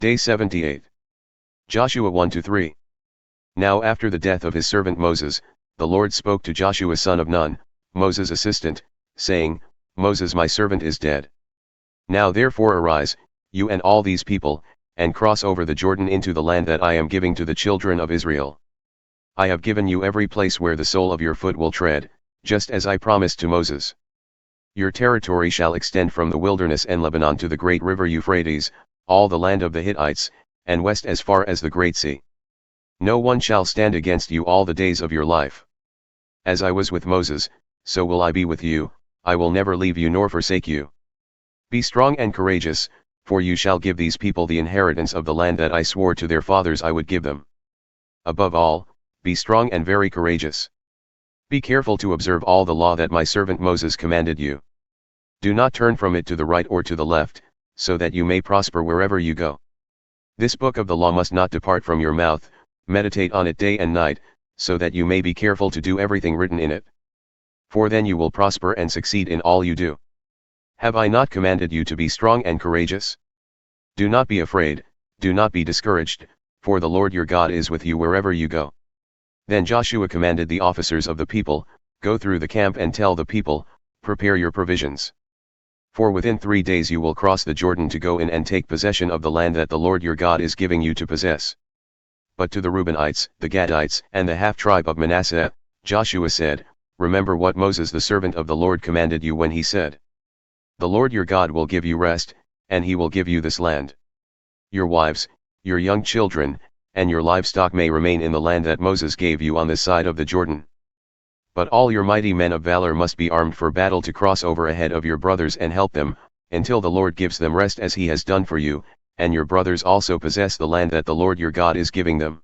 Day 78. Joshua 1-3. Now after the death of his servant Moses, the Lord spoke to Joshua son of Nun, Moses' assistant, saying, Moses my servant is dead. Now therefore arise, you and all these people, and cross over the Jordan into the land that I am giving to the children of Israel. I have given you every place where the sole of your foot will tread, just as I promised to Moses. Your territory shall extend from the wilderness and Lebanon to the great river Euphrates, all the land of the Hittites, and west as far as the great sea. No one shall stand against you all the days of your life. As I was with Moses, so will I be with you, I will never leave you nor forsake you. Be strong and courageous, for you shall give these people the inheritance of the land that I swore to their fathers I would give them. Above all, be strong and very courageous. Be careful to observe all the law that my servant Moses commanded you. Do not turn from it to the right or to the left, so that you may prosper wherever you go. This book of the law must not depart from your mouth, meditate on it day and night, so that you may be careful to do everything written in it. For then you will prosper and succeed in all you do. Have I not commanded you to be strong and courageous? Do not be afraid, do not be discouraged, for the Lord your God is with you wherever you go. Then Joshua commanded the officers of the people, Go through the camp and tell the people, Prepare your provisions. For within 3 days you will cross the Jordan to go in and take possession of the land that the Lord your God is giving you to possess. But to the Reubenites, the Gadites, and the half-tribe of Manasseh, Joshua said, Remember what Moses the servant of the Lord commanded you when he said, The Lord your God will give you rest, and he will give you this land. Your wives, your young children, and your livestock may remain in the land that Moses gave you on this side of the Jordan. But all your mighty men of valor must be armed for battle to cross over ahead of your brothers and help them, until the Lord gives them rest as he has done for you, and your brothers also possess the land that the Lord your God is giving them.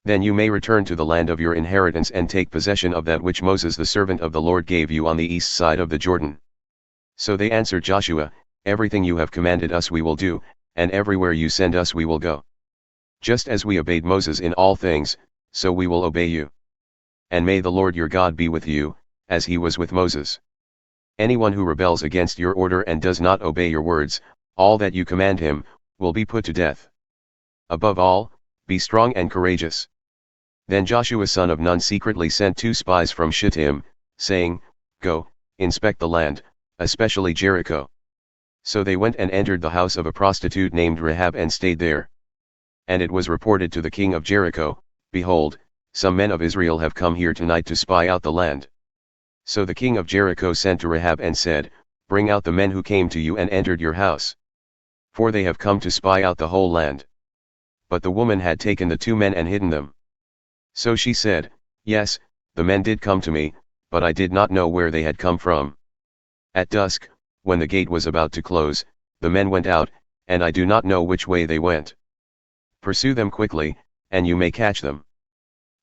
Then you may return to the land of your inheritance and take possession of that which Moses the servant of the Lord gave you on the east side of the Jordan. So they answered Joshua, Everything you have commanded us we will do, and everywhere you send us we will go. Just as we obeyed Moses in all things, so we will obey you. And may the Lord your God be with you, as he was with Moses. Anyone who rebels against your order and does not obey your words, all that you command him, will be put to death. Above all, be strong and courageous. Then Joshua son of Nun secretly sent 2 spies from Shittim, saying, Go, inspect the land, especially Jericho. So they went and entered the house of a prostitute named Rahab and stayed there. And it was reported to the king of Jericho, Behold, some men of Israel have come here tonight to spy out the land. So the king of Jericho sent to Rahab and said, Bring out the men who came to you and entered your house. For they have come to spy out the whole land. But the woman had taken the 2 men and hidden them. So she said, Yes, the men did come to me, but I did not know where they had come from. At dusk, when the gate was about to close, the men went out, and I do not know which way they went. Pursue them quickly, and you may catch them.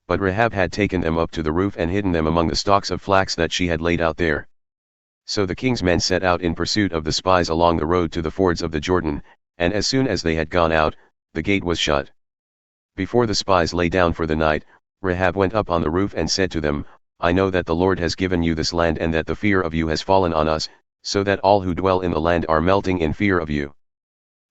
But Rahab had taken them up to the roof and hidden them among the stalks of flax that she had laid out there. So the king's men set out in pursuit of the spies along the road to the fords of the Jordan, and as soon as they had gone out, the gate was shut. Before the spies lay down for the night, Rahab went up on the roof and said to them, I know that the Lord has given you this land and that the fear of you has fallen on us, so that all who dwell in the land are melting in fear of you.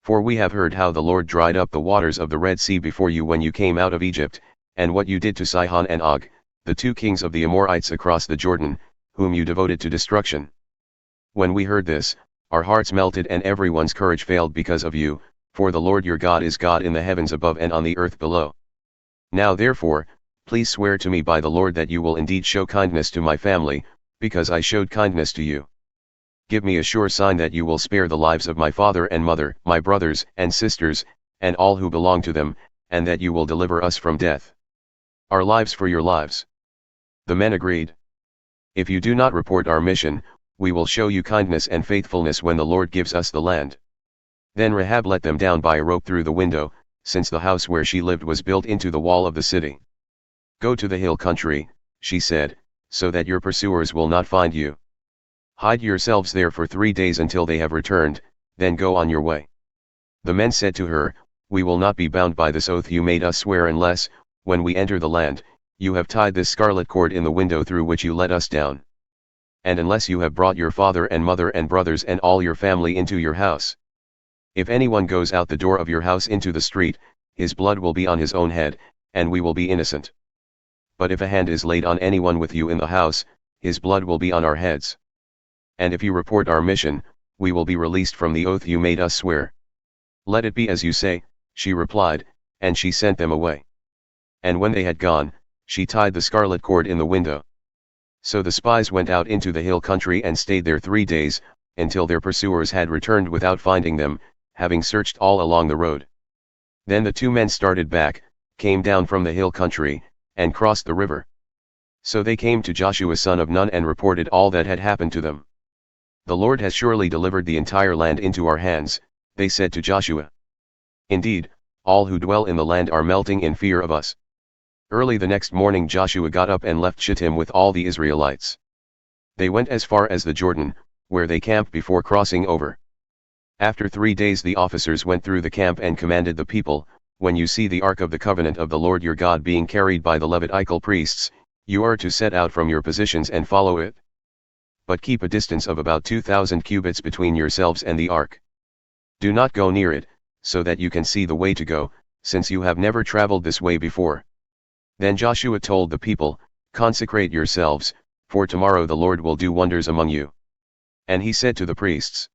For we have heard how the Lord dried up the waters of the Red Sea before you when you came out of Egypt, and what you did to Sihon and Og, the 2 kings of the Amorites across the Jordan, whom you devoted to destruction. When we heard this, our hearts melted and everyone's courage failed because of you, for the Lord your God is God in the heavens above and on the earth below. Now therefore, please swear to me by the Lord that you will indeed show kindness to my family, because I showed kindness to you. Give me a sure sign that you will spare the lives of my father and mother, my brothers and sisters, and all who belong to them, and that you will deliver us from death. Our lives for your lives. The men agreed. If you do not report our mission, we will show you kindness and faithfulness when the Lord gives us the land. Then Rahab let them down by a rope through the window, since the house where she lived was built into the wall of the city. Go to the hill country, she said, so that your pursuers will not find you. Hide yourselves there for 3 days until they have returned, then go on your way. The men said to her, We will not be bound by this oath you made us swear unless, when we enter the land, you have tied this scarlet cord in the window through which you let us down. And unless you have brought your father and mother and brothers and all your family into your house. If anyone goes out the door of your house into the street, his blood will be on his own head, and we will be innocent. But if a hand is laid on anyone with you in the house, his blood will be on our heads. And if you report our mission, we will be released from the oath you made us swear. Let it be as you say, she replied, and she sent them away. And when they had gone, she tied the scarlet cord in the window. So the spies went out into the hill country and stayed there 3 days, until their pursuers had returned without finding them, having searched all along the road. Then the 2 men started back, came down from the hill country, and crossed the river. So they came to Joshua son of Nun and reported all that had happened to them. The Lord has surely delivered the entire land into our hands, they said to Joshua. Indeed, all who dwell in the land are melting in fear of us. Early the next morning Joshua got up and left Shittim with all the Israelites. They went as far as the Jordan, where they camped before crossing over. After 3 days the officers went through the camp and commanded the people, when you see the ark of the covenant of the Lord your God being carried by the Levitical priests, you are to set out from your positions and follow it. But keep a distance of about 2,000 cubits between yourselves and the ark. Do not go near it, so that you can see the way to go, since you have never traveled this way before. Then Joshua told the people, consecrate yourselves, for tomorrow the Lord will do wonders among you. And he said to the priests,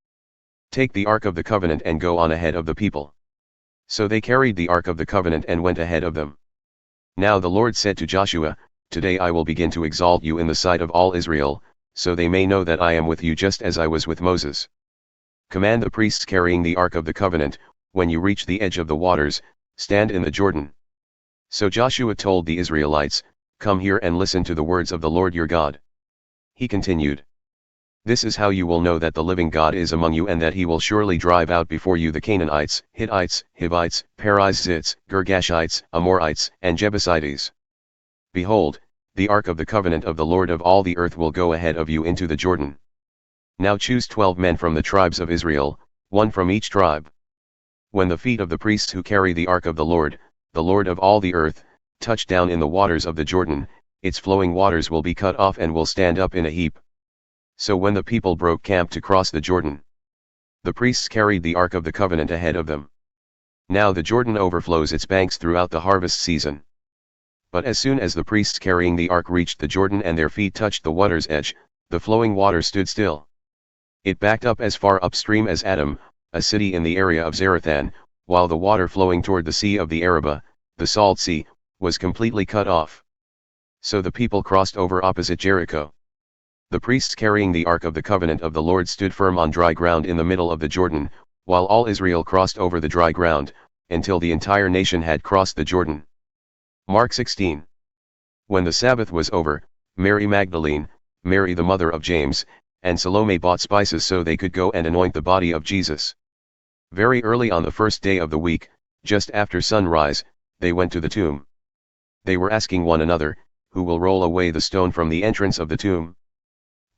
take the ark of the covenant and go on ahead of the people. So they carried the ark of the covenant and went ahead of them. Now the Lord said to Joshua, today I will begin to exalt you in the sight of all Israel, so they may know that I am with you just as I was with Moses. Command the priests carrying the ark of the covenant, when you reach the edge of the waters, stand in the Jordan. So Joshua told the Israelites, come here and listen to the words of the Lord your God. He continued, this is how you will know that the living God is among you and that he will surely drive out before you the Canaanites, Hittites, Hivites, Perizzites, Girgashites, Amorites, and Jebusites. Behold, the ark of the covenant of the Lord of all the earth will go ahead of you into the Jordan. Now choose 12 men from the tribes of Israel, 1 from each tribe. When the feet of the priests who carry the ark of the Lord of all the earth, touch down in the waters of the Jordan, its flowing waters will be cut off and will stand up in a heap. So when the people broke camp to cross the Jordan, the priests carried the ark of the covenant ahead of them. Now the Jordan overflows its banks throughout the harvest season. But as soon as the priests carrying the ark reached the Jordan and their feet touched the water's edge, the flowing water stood still. It backed up as far upstream as Adam, a city in the area of Zarethan, while the water flowing toward the Sea of the Arabah, the Salt Sea, was completely cut off. So the people crossed over opposite Jericho. The priests carrying the ark of the covenant of the Lord stood firm on dry ground in the middle of the Jordan, while all Israel crossed over the dry ground, until the entire nation had crossed the Jordan. Mark 16. When the Sabbath was over, Mary Magdalene, Mary the mother of James, and Salome bought spices so they could go and anoint the body of Jesus. Very early on the first day of the week, just after sunrise, they went to the tomb. They were asking one another, who will roll away the stone from the entrance of the tomb?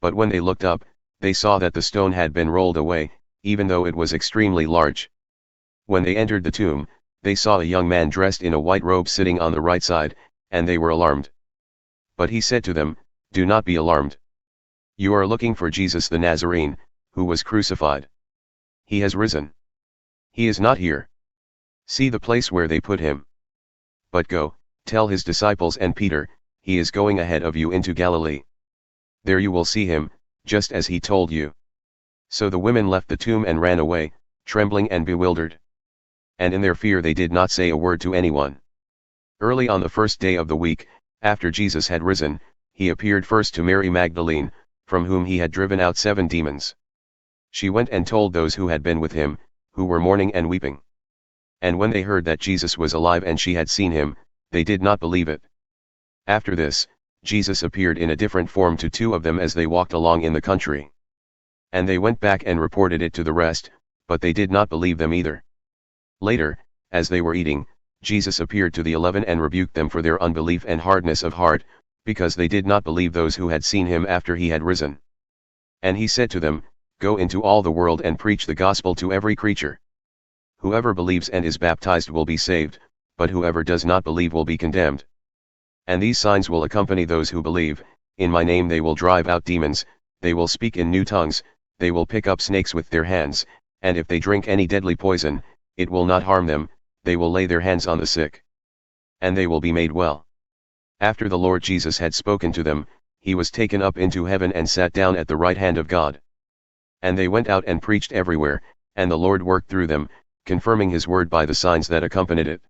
But when they looked up, they saw that the stone had been rolled away, even though it was extremely large. When they entered the tomb, they saw a young man dressed in a white robe sitting on the right side, and they were alarmed. But he said to them, do not be alarmed. You are looking for Jesus the Nazarene, who was crucified. He has risen. He is not here. See the place where they put him. But go, tell his disciples and Peter, he is going ahead of you into Galilee. There you will see him, just as he told you. So the women left the tomb and ran away, trembling and bewildered. And in their fear they did not say a word to anyone. Early on the first day of the week, after Jesus had risen, he appeared first to Mary Magdalene, from whom he had driven out 7 demons. She went and told those who had been with him, who were mourning and weeping. And when they heard that Jesus was alive and she had seen him, they did not believe it. After this, Jesus appeared in a different form to 2 of them as they walked along in the country. And they went back and reported it to the rest, but they did not believe them either. Later, as they were eating, Jesus appeared to the 11 and rebuked them for their unbelief and hardness of heart, because they did not believe those who had seen him after he had risen. And he said to them, go into all the world and preach the gospel to every creature. Whoever believes and is baptized will be saved, but whoever does not believe will be condemned. And these signs will accompany those who believe, in my name they will drive out demons, they will speak in new tongues, they will pick up snakes with their hands, and if they drink any deadly poison, it will not harm them, they will lay their hands on the sick, and they will be made well. After the Lord Jesus had spoken to them, he was taken up into heaven and sat down at the right hand of God. And they went out and preached everywhere, and the Lord worked through them, confirming his word by the signs that accompanied it.